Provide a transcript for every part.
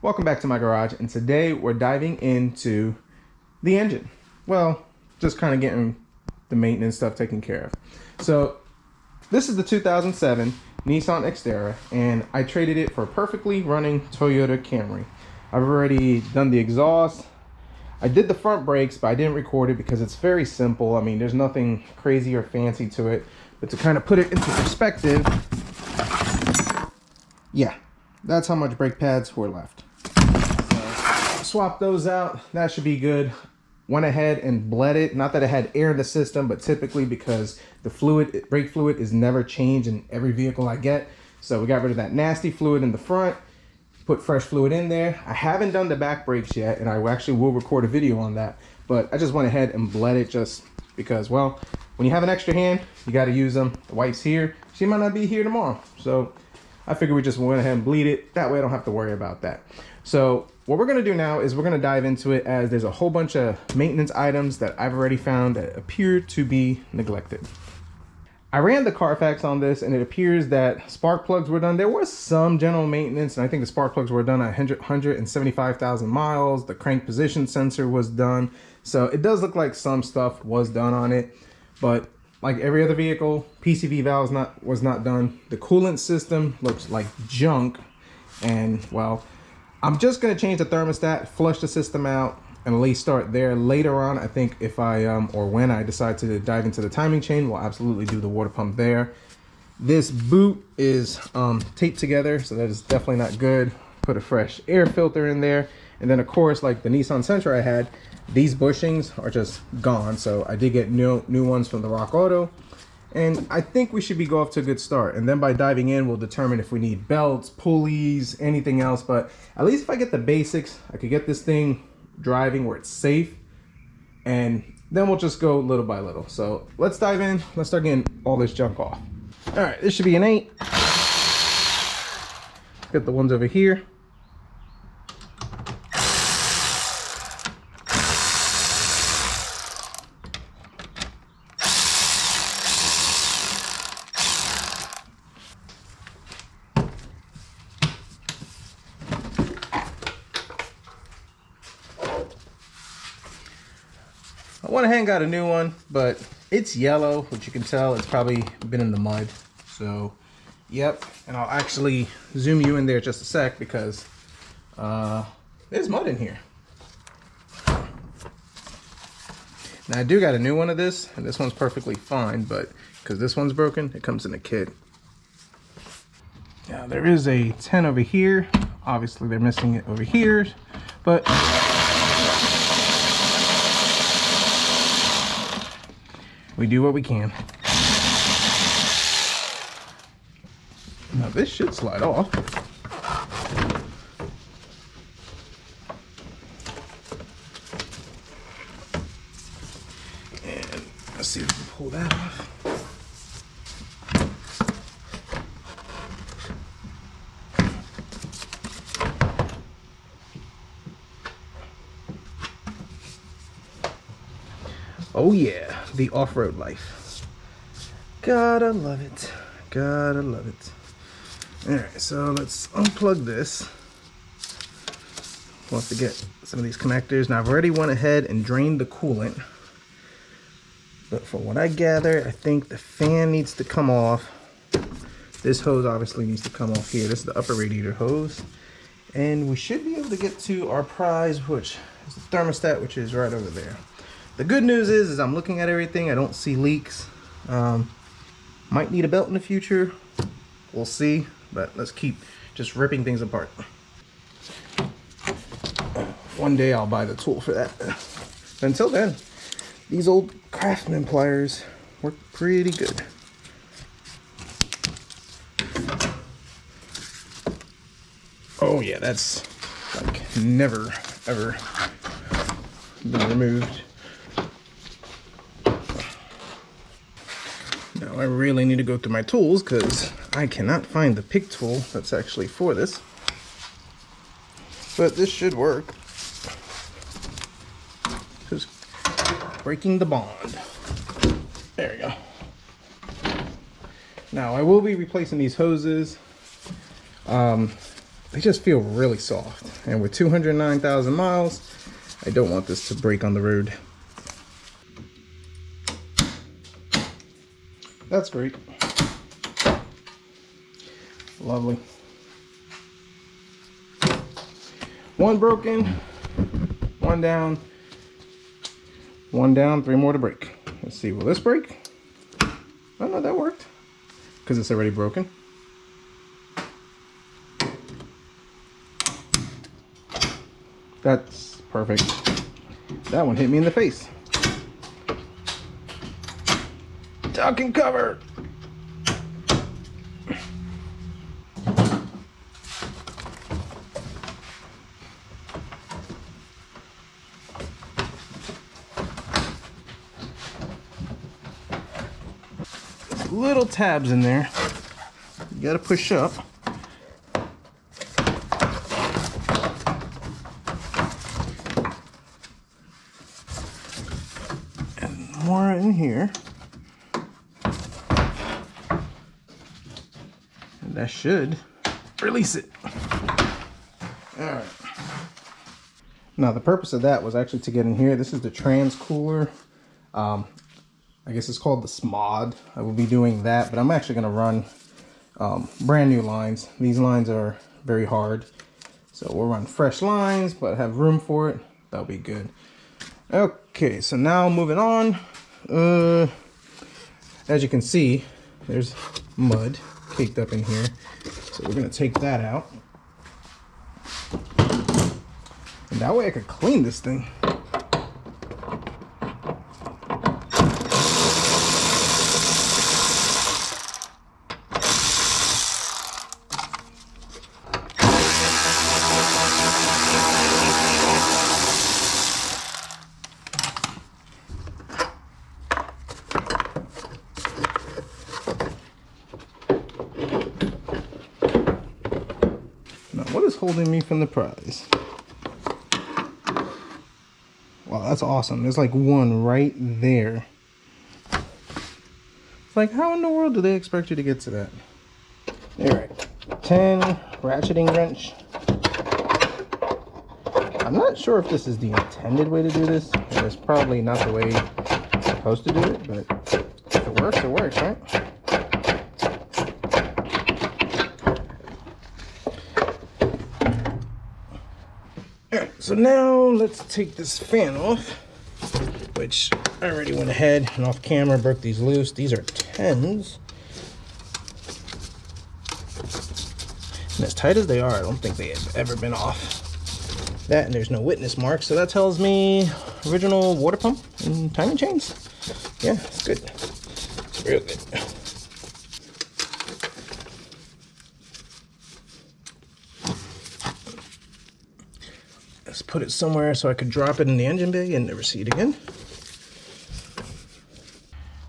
Welcome back to my garage, and today we're diving into the engine. Well, just kind of getting the maintenance stuff taken care of. So this is the 2007 Nissan Xterra, and I traded it for a perfectly running Toyota Camry. I've already done the exhaust. I did the front brakes, but I didn't record it because it's very simple. I mean, there's nothing crazy or fancy to it, but to kind of put it into perspective, yeah, that's how much brake pads were left. Swap those out. That should be good. Went ahead and bled it. Not that it had air in the system, but typically because the fluid, brake fluid, is never changed in every vehicle I get. So we got rid of that nasty fluid in the front, put fresh fluid in there. I haven't done the back brakes yet, and I actually will record a video on that. But I just went ahead and bled it just because, well, when you have an extra hand, you got to use them. The wife's here. She might not be here tomorrow. So I figured we just went ahead and bleed it. That way I don't have to worry about that. So what we're going to do now is we're going to dive into it, as there's a whole bunch of maintenance items that I've already found that appear to be neglected. I ran the Carfax on this, and it appears that spark plugs were done. There was some general maintenance, and I think the spark plugs were done at 175,000 miles. The crank position sensor was done. So it does look like some stuff was done on it, but like every other vehicle, PCV valve was not done. The coolant system looks like junk, and well, I'm just going to change the thermostat, flush the system out, and at least start there. Later on, I think if I, or when I decide to dive into the timing chain, we'll absolutely do the water pump there. This boot is taped together, so that is definitely not good. Put a fresh air filter in there. And then of course, like the Nissan Xterra I had, these bushings are just gone. So I did get new ones from the Rock Auto. And I think we should be off to a good start. And then by diving in, we'll determine if we need belts, pulleys, anything else. But at least if I get the basics, I could get this thing driving where it's safe. And then we'll just go little by little. So let's dive in. Let's start getting all this junk off. All right, this should be an 8. Get the ones over here. I went ahead and got a new one, but it's yellow, which you can tell it's probably been in the mud. So, yep. And I'll actually zoom you in there just a sec because there's mud in here. Now I do got a new one of this, and this one's perfectly fine, but because this one's broken, it comes in a kit. Now there is a 10 over here. Obviously they're missing it over here, but we do what we can. Now this should slide off. And let's see if we can pull that off. Oh yeah, the off-road life. Gotta love it. Gotta love it. Alright, so let's unplug this. We'll have to get some of these connectors. Now I've already went ahead and drained the coolant. But from what I gather, I think the fan needs to come off. This hose obviously needs to come off here. This is the upper radiator hose. And we should be able to get to our prize, which is the thermostat, which is right over there. The good news is I'm looking at everything. I don't see leaks. Might need a belt in the future. We'll see, but let's keep just ripping things apart. One day I'll buy the tool for that. But until then, these old Craftsman pliers work pretty good. Oh yeah, that's like never ever been removed. Now I really need to go through my tools because I cannot find the pick tool that's actually for this. But this should work. Just breaking the bond. There we go. Now I will be replacing these hoses. they just feel really soft. And with 209,000 miles, I don't want this to break on the road. That's great. Lovely. One broken, one down, 3 more to break. Let's see, will this break? Oh no, that worked, because it's already broken. That's perfect. That one hit me in the face. Duck and cover. There's little tabs in there. You gotta push up. And more in here. And that should release it. All right. Now the purpose of that was actually to get in here. This is the trans cooler. I guess it's called the SMOD. I will be doing that, but I'm actually gonna run brand new lines. These lines are very hard. So we'll run fresh lines, but have room for it. That'll be good. Okay, so now moving on. As you can see, there's mud caked up in here. So we're gonna take that out. And that way I could clean this thing. Now, what is holding me from the prize? Wow, that's awesome. There's like one right there. It's like, how in the world do they expect you to get to that? All right, 10 ratcheting wrench. I'm not sure if this is the intended way to do this. It's probably not the way you're supposed to do it, but if it works, right? Alright, so now let's take this fan off, which I already went ahead and off camera broke these loose. These are 10s. And as tight as they are, I don't think they have ever been off. That, and there's no witness mark, so that tells me original water pump and timing chains. Yeah, it's good. It's real good. Let's put it somewhere so I could drop it in the engine bay and never see it again.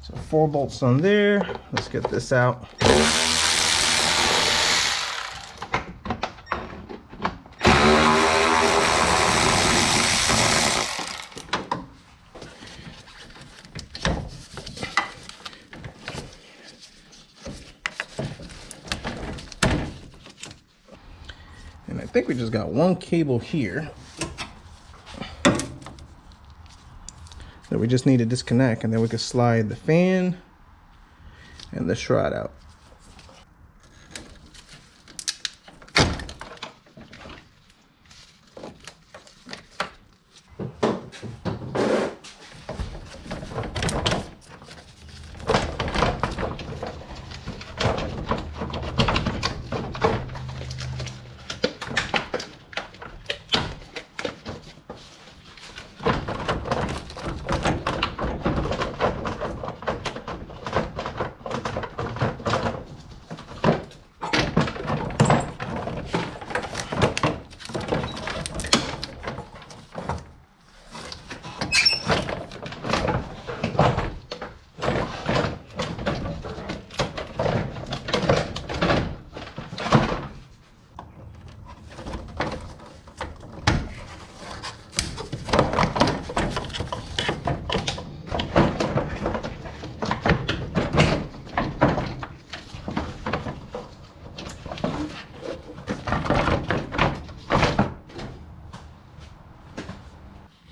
So 4 bolts on there. Let's get this out. And I think we just got one cable here that we just need to disconnect, and then we can slide the fan and the shroud out.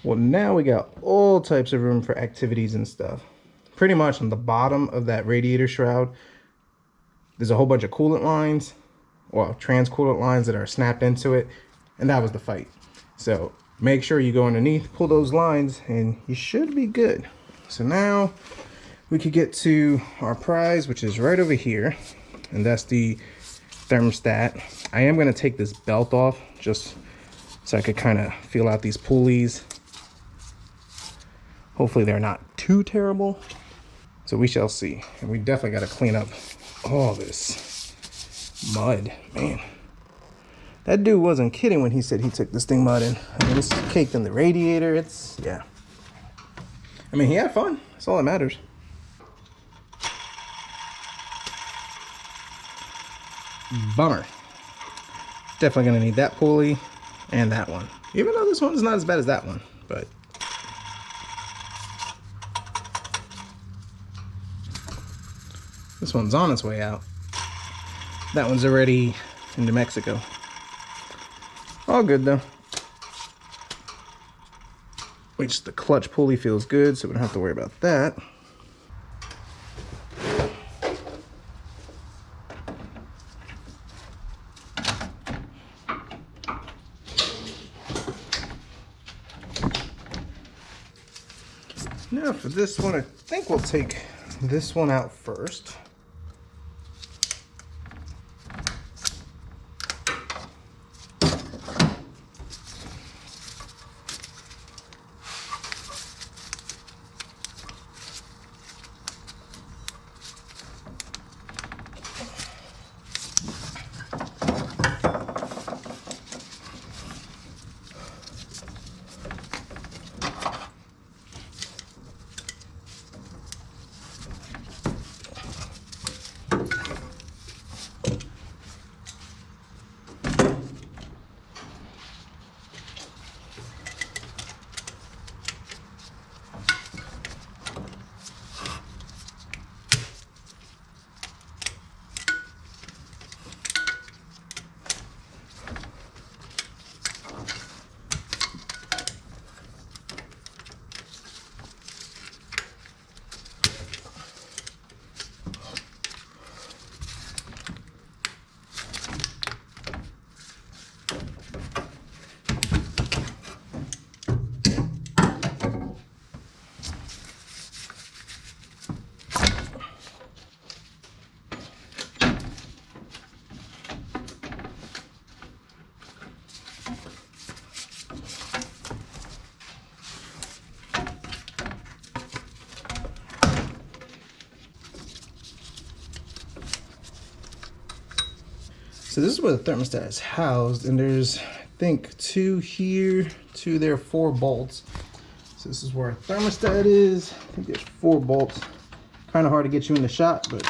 Well, now we got all types of room for activities and stuff. Pretty much on the bottom of that radiator shroud, there's a whole bunch of coolant lines, well, trans coolant lines that are snapped into it, and that was the fight. So make sure you go underneath, pull those lines, and you should be good. So now we could get to our prize, which is right over here, and that's the thermostat. I am going to take this belt off just so I could kind of feel out these pulleys. Hopefully they're not too terrible. So we shall see. And we definitely got to clean up all this mud, man. That dude wasn't kidding when he said he took this thing mud in. I mean, this is caked in the radiator. It's, yeah. I mean, he had fun. That's all that matters. Bummer. Definitely gonna need that pulley and that one. Even though this one's not as bad as that one, but this one's on its way out. That one's already in New Mexico. All good though. Which the clutch pulley feels good, so we don't have to worry about that. Now for this one, I think we'll take this one out first. So this is where the thermostat is housed, and there's, I think, 2 here, 2 there, 4 bolts. So this is where our thermostat is. I think there's 4 bolts. Kind of hard to get you in the shot, but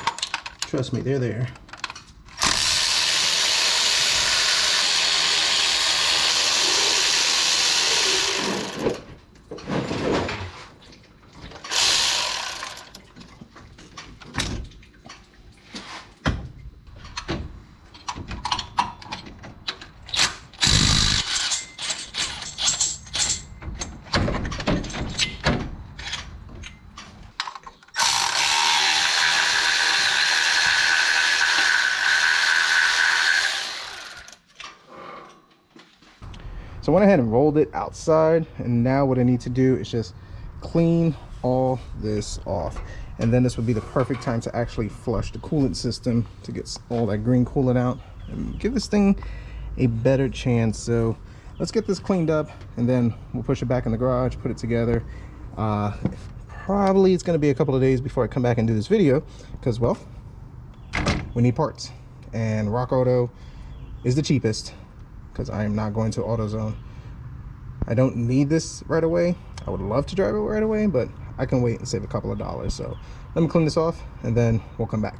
trust me, they're there. So I went ahead and rolled it outside, and now what I need to do is just clean all this off, and then this would be the perfect time to actually flush the coolant system to get all that green coolant out and give this thing a better chance. So let's get this cleaned up, and then we'll push it back in the garage, put it together. Probably it's going to be a couple of days before I come back and do this video, because, well, we need parts, and Rock Auto is the cheapest, because I am not going to AutoZone. I don't need this right away. I would love to drive it right away, but I can wait and save a couple of dollars. So let me clean this off, and then we'll come back.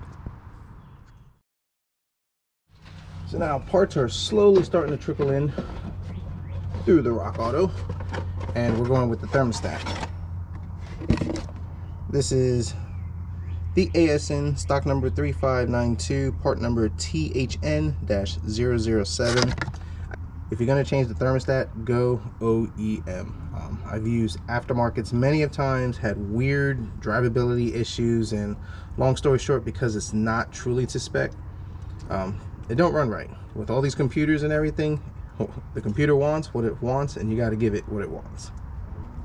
So now parts are slowly starting to trickle in through the Rock Auto, and we're going with the thermostat. This is the ASN stock number 3592, part number THN-007. if you're going to change the thermostat, go OEM. I've used aftermarkets many of times, had weird drivability issues, and long story short, because it's not truly to spec, it don't run right. With all these computers and everything, the computer wants what it wants, and you got to give it what it wants.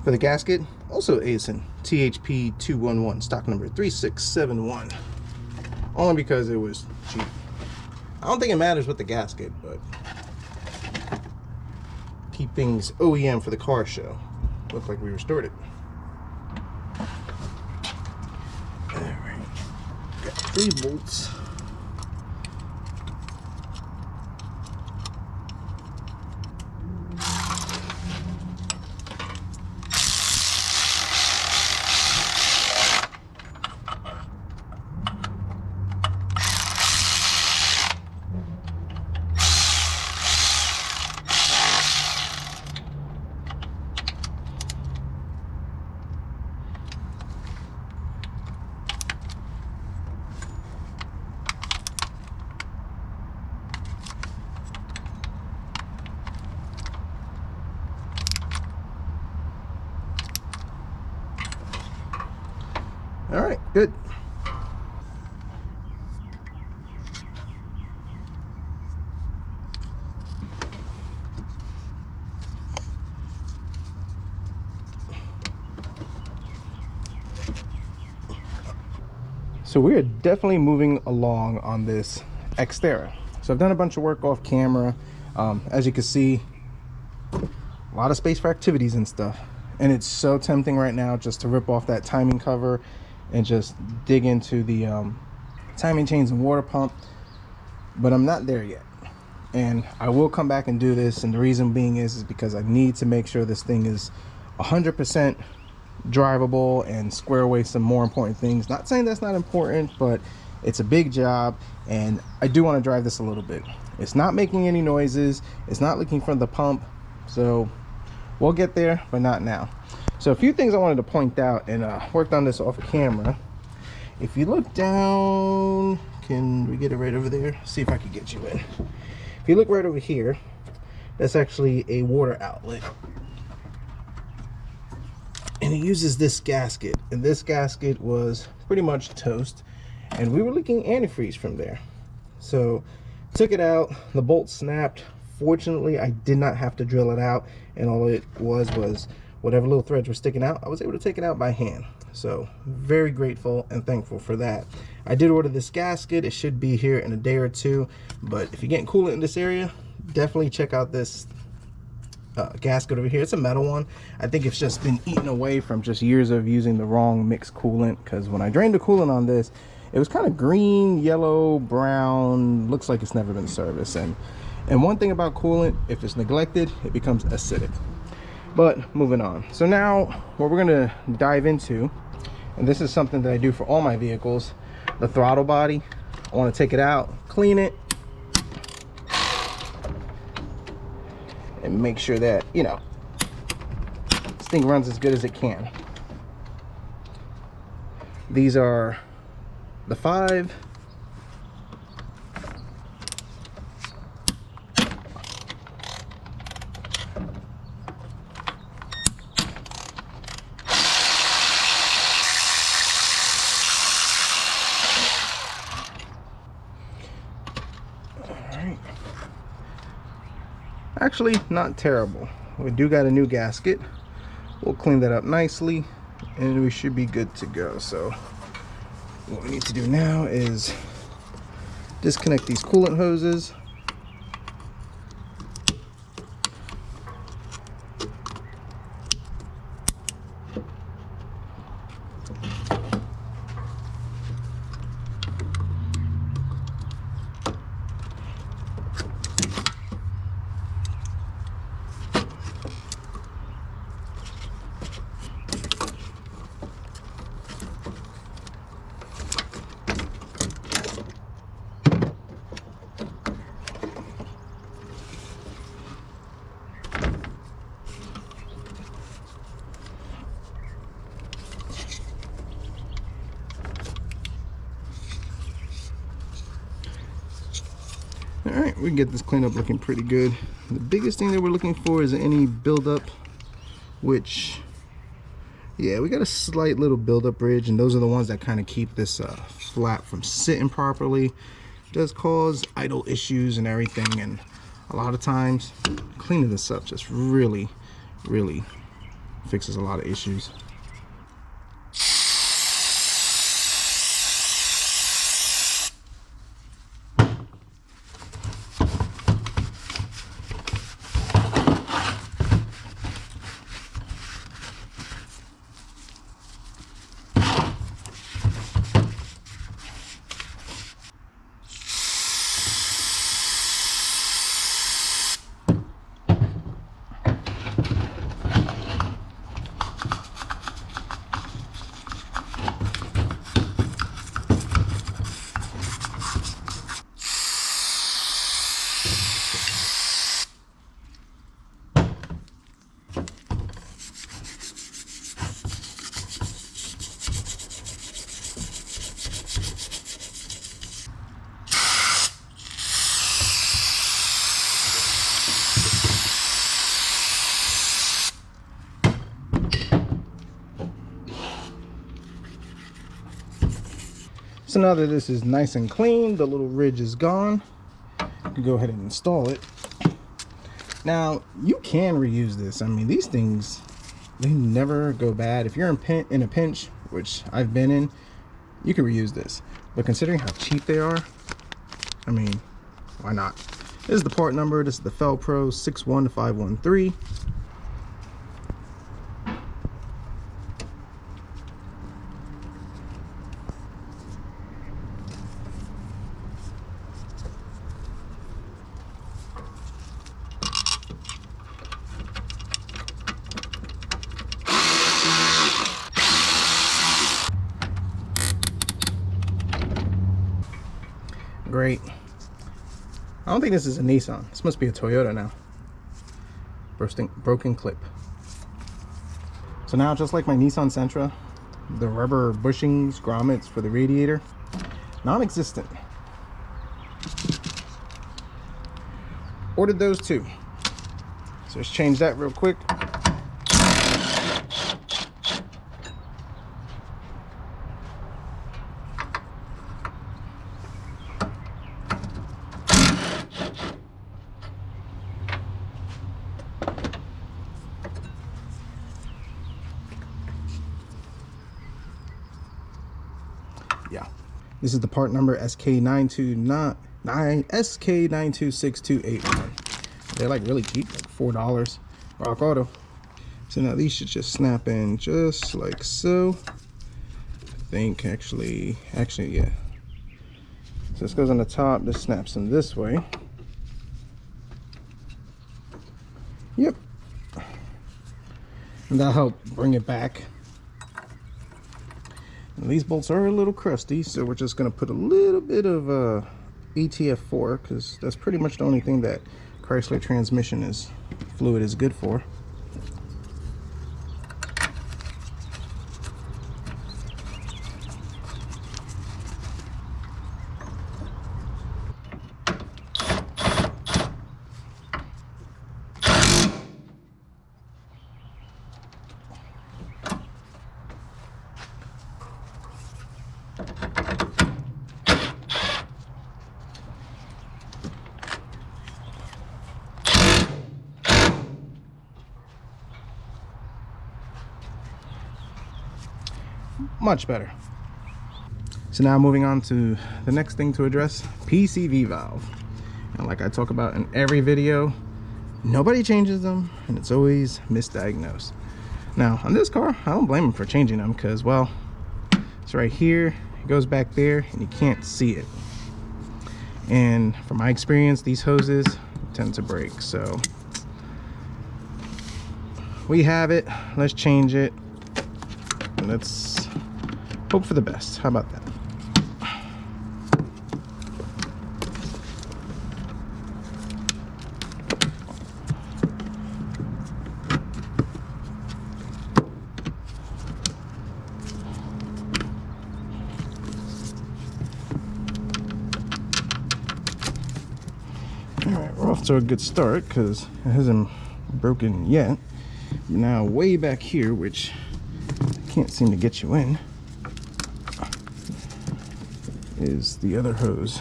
For the gasket, also ASIN THP 211, stock number 3671. Only because it was cheap. I don't think it matters with the gasket, but keep things OEM for the car show. Looks like we restored it. Alright, got 3 bolts. All right, good. So we are definitely moving along on this Xterra. So I've done a bunch of work off camera. As you can see, a lot of space for activities and stuff. And it's so tempting right now just to rip off that timing cover and just dig into the timing chains and water pump. But I'm not there yet. And I will come back and do this. And the reason being is because I need to make sure this thing is 100% drivable and square away some more important things. Not saying that's not important, but it's a big job and I do want to drive this a little bit. It's not making any noises, it's not leaking from the pump, so we'll get there, but not now. So a few things I wanted to point out, and worked on this off camera. If you look down, can we get it right over there? See if I can get you in. If you look right over here, that's actually a water outlet. And it uses this gasket, and this gasket was pretty much toast, and we were leaking antifreeze from there. So took it out, the bolt snapped. Fortunately, I did not have to drill it out, and all it was whatever little threads were sticking out, I was able to take it out by hand. So very grateful and thankful for that. I did order this gasket. It should be here in a day or two, but if you're getting coolant in this area, definitely check out this gasket over here. It's a metal one. I think it's just been eaten away from just years of using the wrong mixed coolant, because when I drained the coolant on this, it was kind of green, yellow, brown, looks like it's never been serviced. And one thing about coolant, if it's neglected, it becomes acidic. But moving on. So now what we're going to dive into, and this is something that I do for all my vehicles, the throttle body. I want to take it out, clean it, and make sure that, you know, this thing runs as good as it can. These are the 5. Actually, not terrible. We do got a new gasket. We'll clean that up nicely and we should be good to go. So what we need to do now is disconnect these coolant hoses. right, we can get this cleanup looking pretty good. The biggest thing that we're looking for is any buildup, which, yeah, we got a slight little buildup ridge, and those are the ones that kind of keep this flat from sitting properly. It does cause idle issues and everything, and a lot of times cleaning this up just really fixes a lot of issues. So now that this is nice and clean, the little ridge is gone, you can go ahead and install it. Now, you can reuse this. I mean, these things, they never go bad. If you're in a pinch, which I've been in, you can reuse this. But considering how cheap they are, I mean, why not? This is the part number. This is the Felpro 61513. Great. I don't think this is a Nissan. This must be a Toyota now. Broken clip. So now, just like my Nissan Xterra, the rubber bushings, grommets for the radiator, non-existent. Ordered those too. So let's change that real quick. Yeah, this is the part number SK92628. They're like really cheap, like $4. Rock Auto. So now these should just snap in just like so. I think actually yeah. So this goes on the top, this snaps in this way. Yep. And that'll help bring it back. And these bolts are a little crusty, so we're just going to put a little bit of ATF4, because that's pretty much the only thing that Chrysler transmission fluid is good for. Much better. So now moving on to the next thing to address, PCV valve. And like I talk about in every video, nobody changes them and it's always misdiagnosed. Now on this car, I don't blame them for changing them, because, well, it's right here, it goes back there and you can't see it. And from my experience, these hoses tend to break. So we have it, let's change it, and let's hope for the best. How about that? off to a good start because it hasn't broken yet. Now way back here, which I can't seem to get you in, is the other hose.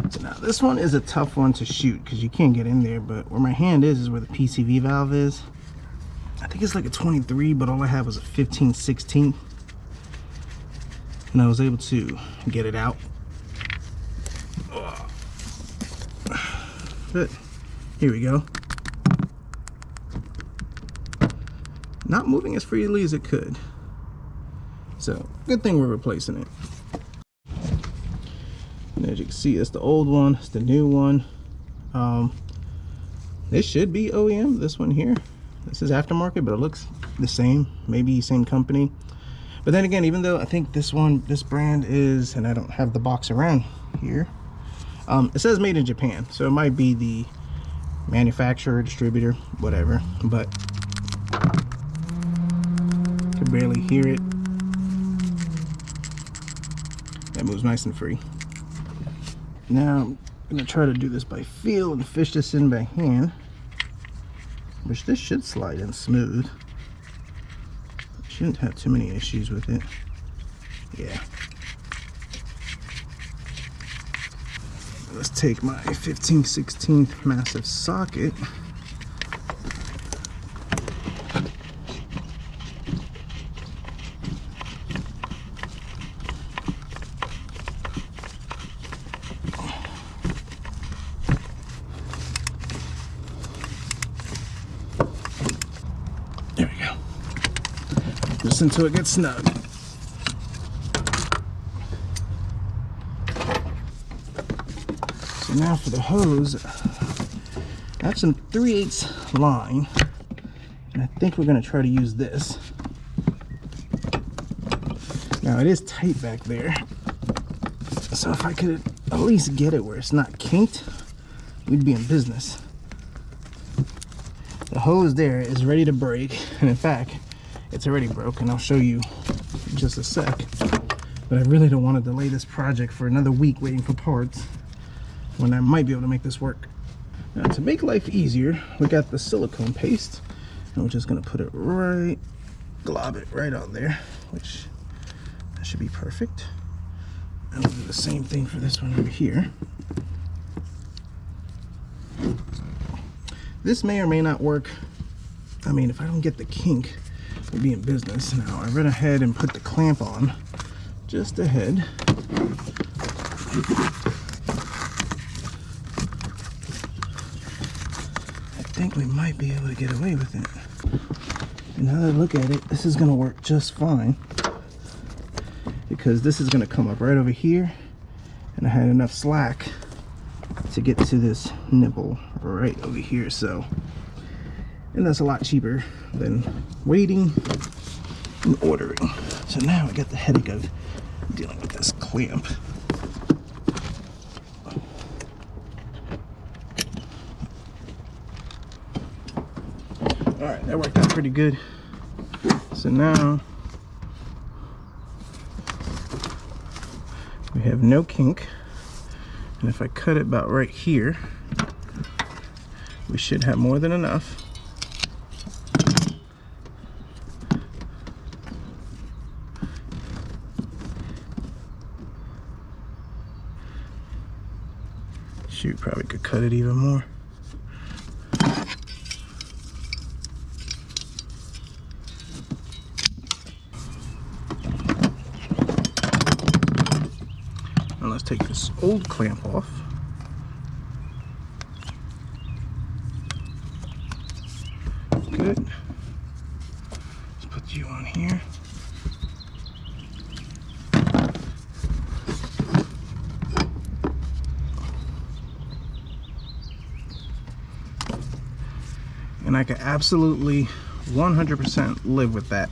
So now this one is a tough one to shoot because you can't get in there, but where my hand is where the PCV valve is. I think it's like a 23, but all I have was a 15/16, and I was able to get it out. But here we go. Not moving as freely as it could. So good thing we're replacing it. And as you can see, it's the old one, it's the new one. This should be OEM, this one here. This is aftermarket, but it looks the same, maybe same company. But then again, even though I think this brand is, and I don't have the box around here, it says made in Japan, so it might be the manufacturer, distributor, whatever, but you can barely hear it. That moves nice and free. Now I'm gonna try to do this by feel and fish this in by hand, which this should slide in smooth. Shouldn't have too many issues with it. Yeah. Let's take my 15/16 massive socket. There we go. Just until it gets snug. Now for the hose, that's some 3/8 line, and I think we're going to try to use this. Now it is tight back there, so if I could at least get it where it's not kinked, we'd be in business. The hose there is ready to break, and in fact, it's already broken. I'll show you in just a sec, but I really don't want to delay this project for another week waiting for parts, when I might be able to make this work. Now to make life easier, we got the silicone paste, and we're just gonna put it right, glob it right on there, which that should be perfect. And we'll do the same thing for this one over here. This may or may not work. I mean, if I don't get the kink, we'll be in business. Now I went ahead and put the clamp on just ahead. I think we might be able to get away with it. And now that I look at it, this is gonna work just fine, because this is gonna come up right over here, and I had enough slack to get to this nipple right over here. So, and that's a lot cheaper than waiting and ordering. So now I got the headache of dealing with this clamp. All right, that worked out pretty good. So now we have no kink, and if I cut it about right here, we should have more than enough. Shoot, probably could cut it even more. Now let's take this old clamp off. Good. Let's put you on here. And I can absolutely 100% live with that.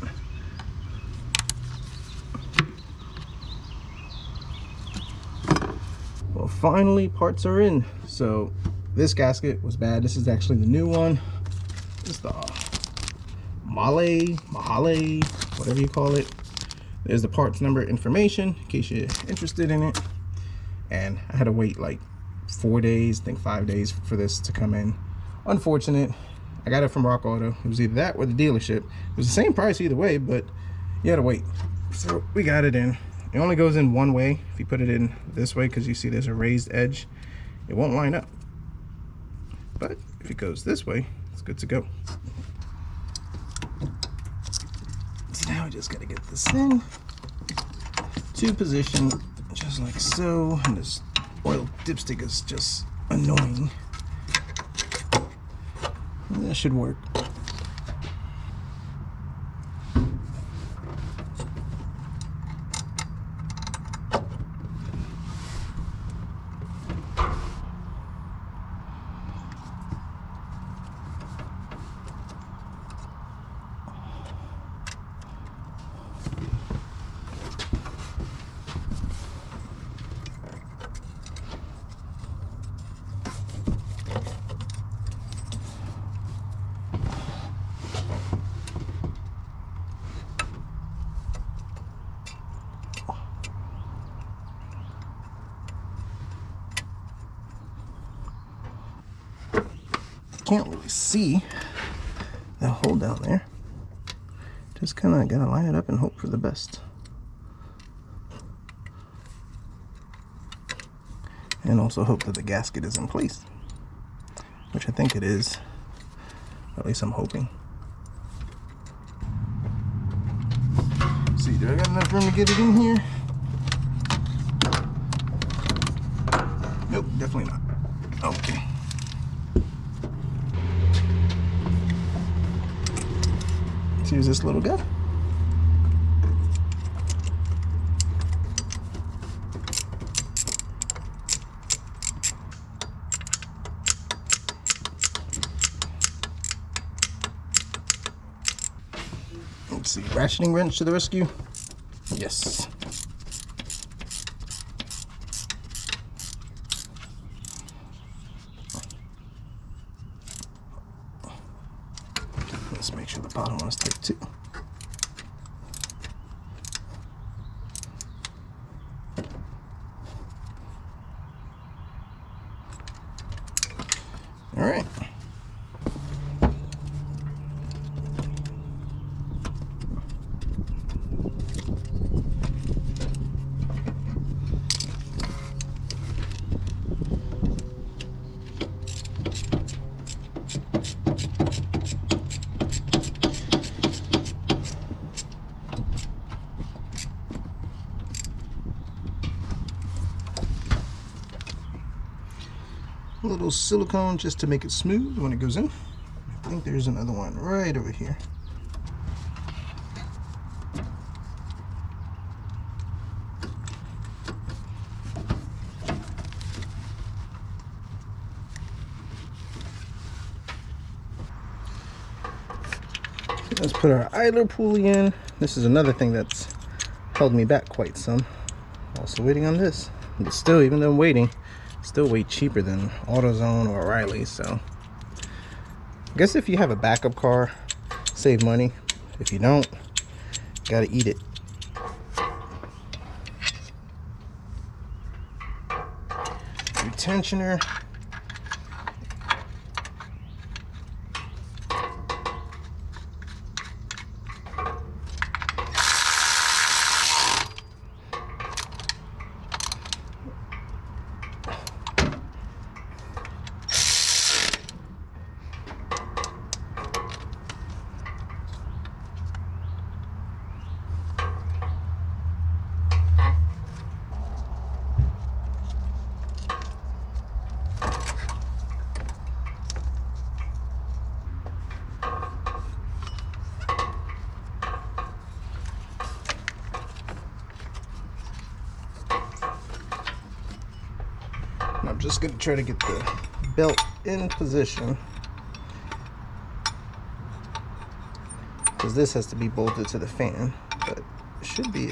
Well, finally parts are in. So this gasket was bad. This is actually the new one. It's the Mahale, whatever you call it. There's the parts number information in case you're interested in it. And I had to wait like 4 days, I think 5 days for this to come in. Unfortunate. I got it from Rock Auto. It was either that or the dealership. It was the same price either way, but you had to wait. So we got it in. It only goes in one way. If you put it in this way, because you see there's a raised edge, it won't line up. But if it goes this way, it's good to go. So now we just gotta get this in to position, just like so. And this oil dipstick is just annoying. And that should work. Can't really see the hole down there. Just kind of gotta line it up and hope for the best. And also hope that the gasket is in place, which I think it is. At least I'm hoping. Let's see, do I got enough room to get it in here? Nope, definitely not. Okay. Let's use this little guy. Let's see, ratcheting wrench to the rescue. Yes. Let's make sure the bottom one is tight too. All right. A little silicone just to make it smooth when it goes in. I think there's another one right over here. Let's put our idler pulley in. This is another thing that's held me back quite some. Also waiting on this. But still, even though I'm waiting, still way cheaper than AutoZone or O'Reilly. So I guess if you have a backup car, save money. If you don't, gotta eat it. Retentioner. I'm just going to try to get the belt in position, because this has to be bolted to the fan, but it should be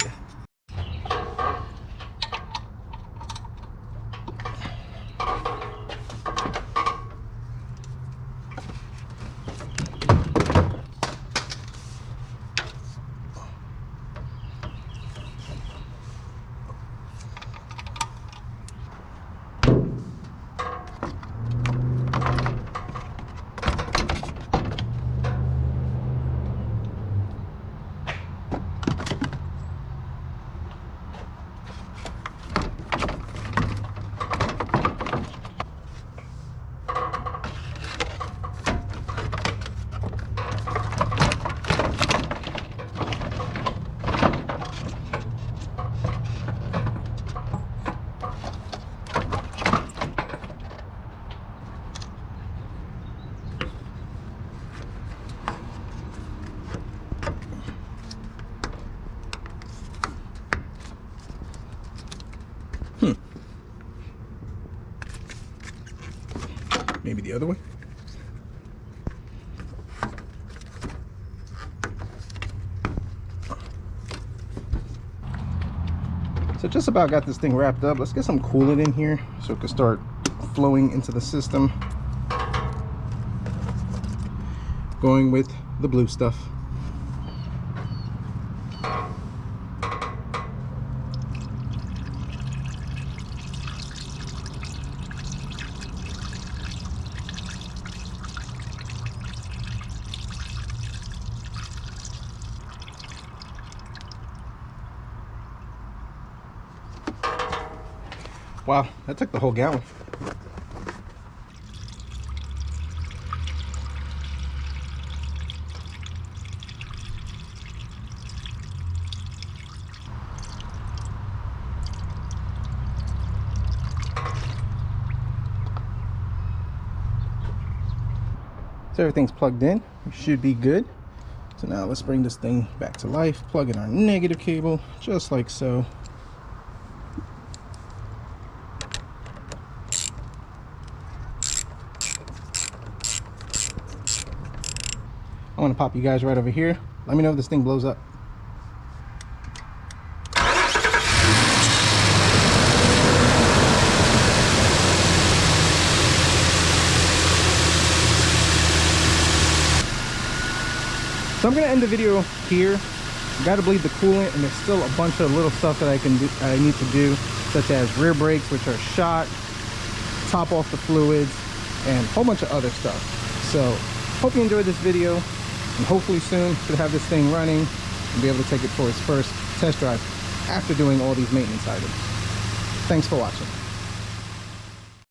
maybe the other way. So just about got this thing wrapped up. Let's get some coolant in here so it can start flowing into the system. Going with the blue stuff. Wow, that took the whole gallon. So everything's plugged in, we should be good. So now let's bring this thing back to life, plug in our negative cable, just like so. I want to pop you guys right over here. Let me know if this thing blows up. So I'm gonna end the video here. Gotta bleed the coolant, and there's still a bunch of little stuff that I need to do, such as rear brakes, which are shot, top off the fluids, and a whole bunch of other stuff. So hope you enjoyed this video, and hopefully soon should have this thing running and be able to take it for its first test drive after doing all these maintenance items. Thanks for watching.